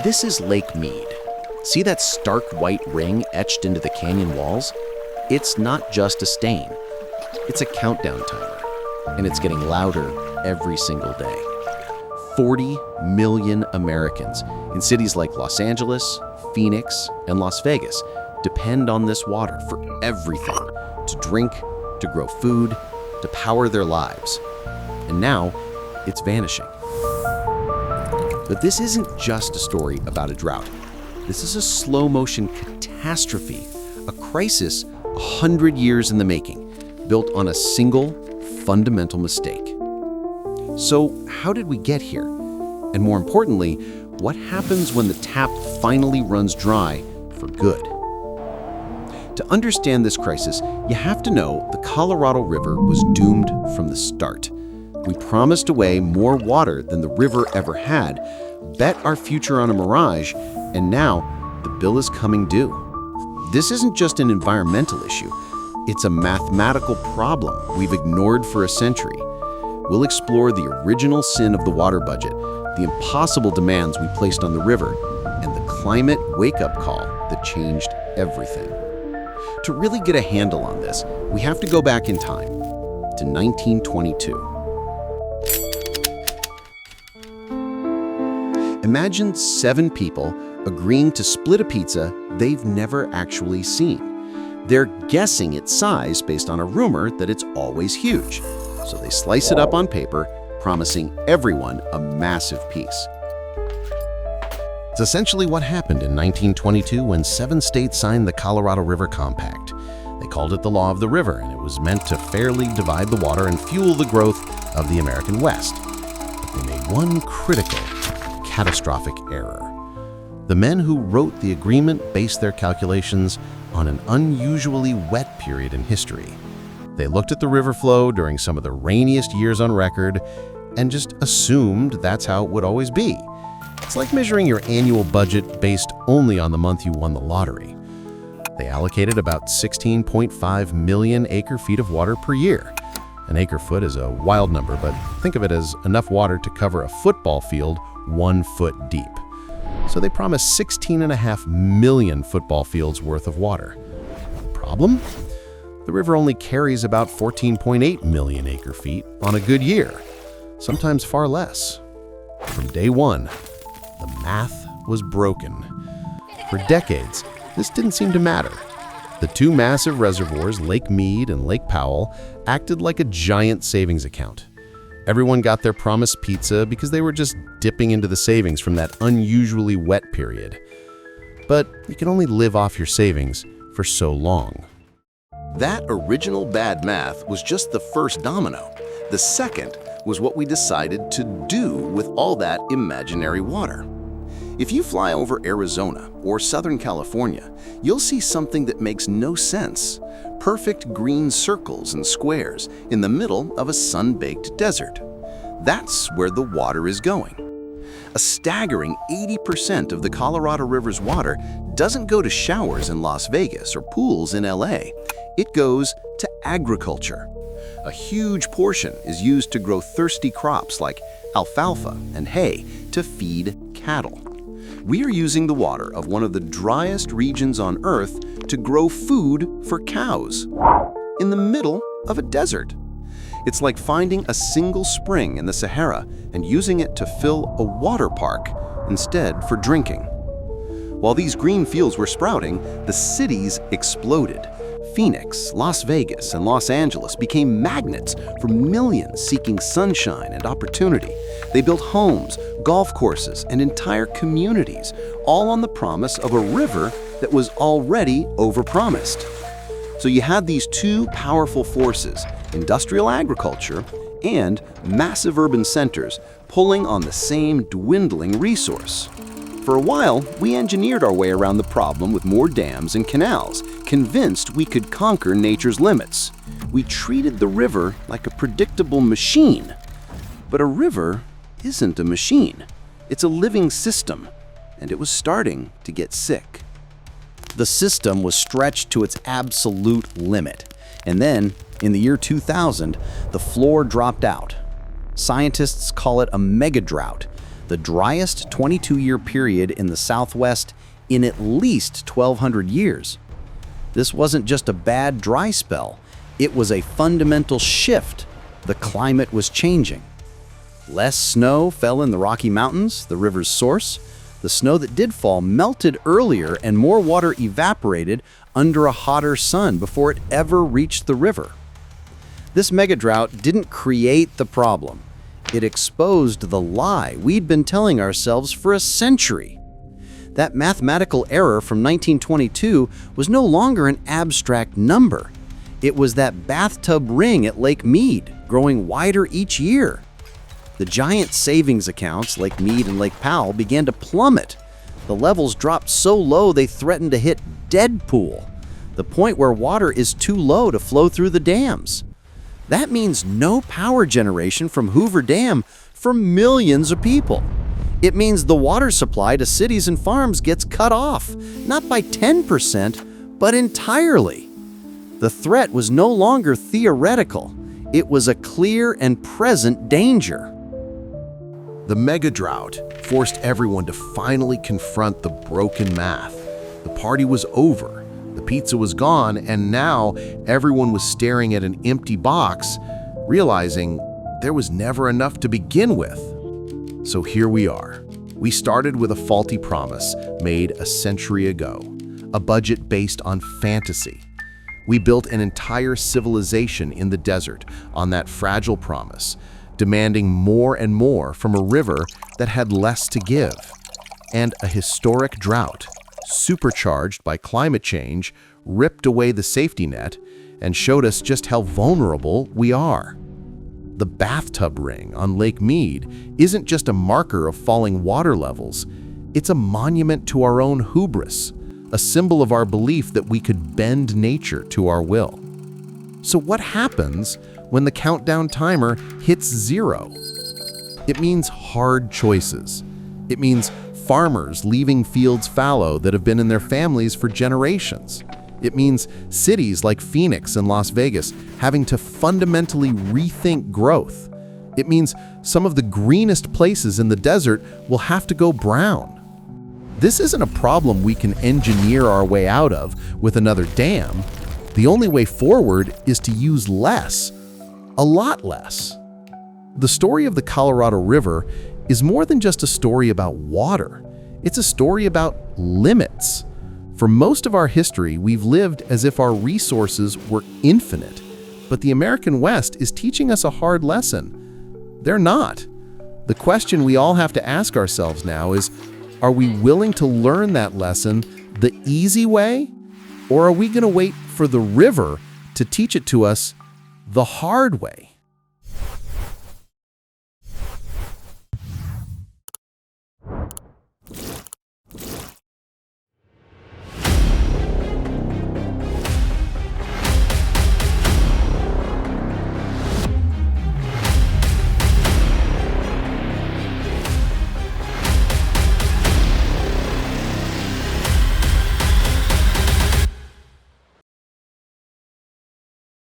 This is Lake Mead. See that stark white ring etched into the canyon walls? It's not just a stain. It's a countdown timer, and it's getting louder every single day. 40 million Americans in cities like Los Angeles, Phoenix, and Las Vegas depend on this water for everything, to drink, to grow food, to power their lives. And now, it's vanishing. But this isn't just a story about a drought. This is a slow-motion catastrophe, a crisis 100 years in the making, built on a single, fundamental mistake. So how did we get here? And more importantly, what happens when the tap finally runs dry for good? To understand this crisis, you have to know the Colorado River was doomed from the start. We promised away more water than the river ever had, bet our future on a mirage, and now the bill is coming due. This isn't just an environmental issue. It's a mathematical problem we've ignored for a century. We'll explore the original sin of the water budget, the impossible demands we placed on the river, and the climate wake-up call that changed everything. To really get a handle on this, we have to go back in time to 1922. Imagine 7 people agreeing to split a pizza they've never actually seen. They're guessing its size based on a rumor that it's always huge. So they slice it up on paper, promising everyone a massive piece. It's essentially what happened in 1922 when 7 states signed the Colorado River Compact. They called it the Law of the River, and it was meant to fairly divide the water and fuel the growth of the American West. But they made one critical, catastrophic error. The men who wrote the agreement based their calculations on an unusually wet period in history. They looked at the river flow during some of the rainiest years on record and just assumed that's how it would always be. It's like measuring your annual budget based only on the month you won the lottery. They allocated about 16.5 million acre-feet of water per year. An acre-foot is a wild number, but think of it as enough water to cover a football field 1 foot deep. So they promised 16.5 million football fields worth of water. Problem? The river only carries about 14.8 million acre-feet on a good year, sometimes far less. From day one, the math was broken. For decades, this didn't seem to matter. The 2 massive reservoirs, Lake Mead and Lake Powell, acted like a giant savings account. Everyone got their promised pizza because they were just dipping into the savings from that unusually wet period. But you can only live off your savings for so long. That original bad math was just the first domino. The second was what we decided to do with all that imaginary water. If you fly over Arizona or Southern California, you'll see something that makes no sense. Perfect green circles and squares in the middle of a sun-baked desert. That's where the water is going. A staggering 80% of the Colorado River's water doesn't go to showers in Las Vegas or pools in LA. It goes to agriculture. A huge portion is used to grow thirsty crops like alfalfa and hay to feed cattle. We are using the water of one of the driest regions on Earth to grow food for cows in the middle of a desert. It's like finding a single spring in the Sahara and using it to fill a water park instead for drinking. While these green fields were sprouting, the cities exploded. Phoenix, Las Vegas, and Los Angeles became magnets for millions seeking sunshine and opportunity. They built homes, golf courses, and entire communities, all on the promise of a river that was already overpromised. So you had these 2 powerful forces, industrial agriculture and massive urban centers, pulling on the same dwindling resource. For a while, we engineered our way around the problem with more dams and canals, convinced we could conquer nature's limits. We treated the river like a predictable machine. But a river isn't a machine. It's a living system, and it was starting to get sick. The system was stretched to its absolute limit. And then, in the year 2000, the floor dropped out. Scientists call it a mega-drought. the driest 22-year period in the Southwest in at least 1,200 years. This wasn't just a bad dry spell, it was a fundamental shift. The climate was changing. Less snow fell in the Rocky Mountains, the river's source. The snow that did fall melted earlier and more water evaporated under a hotter sun before it ever reached the river. This mega-drought didn't create the problem. It exposed the lie we'd been telling ourselves for a century. That mathematical error from 1922 was no longer an abstract number. It was that bathtub ring at Lake Mead, growing wider each year. The giant savings accounts, Lake Mead and Lake Powell, began to plummet. The levels dropped so low they threatened to hit Deadpool, the point where water is too low to flow through the dams. That means no power generation from Hoover Dam for millions of people. It means the water supply to cities and farms gets cut off, not by 10%, but entirely. The threat was no longer theoretical. It was a clear and present danger. The mega-drought forced everyone to finally confront the broken math. The party was over, the pizza was gone, and now everyone was staring at an empty box, realizing there was never enough to begin with. So here we are. We started with a faulty promise made a century ago, a budget based on fantasy. We built an entire civilization in the desert on that fragile promise, demanding more and more from a river that had less to give. And a historic drought, supercharged by climate change, ripped away the safety net and showed us just how vulnerable we are. The bathtub ring on Lake Mead isn't just a marker of falling water levels, it's a monument to our own hubris, a symbol of our belief that we could bend nature to our will. So what happens when the countdown timer hits 0? It means hard choices. It means farmers leaving fields fallow that have been in their families for generations. It means cities like Phoenix and Las Vegas having to fundamentally rethink growth. It means some of the greenest places in the desert will have to go brown. This isn't a problem we can engineer our way out of with another dam. The only way forward is to use less, a lot less. The story of the Colorado River is more than just a story about water. It's a story about limits. For most of our history, we've lived as if our resources were infinite, but the American West is teaching us a hard lesson. They're not. The question we all have to ask ourselves now is, are we willing to learn that lesson the easy way, or are we going to wait for the river to teach it to us the hard way?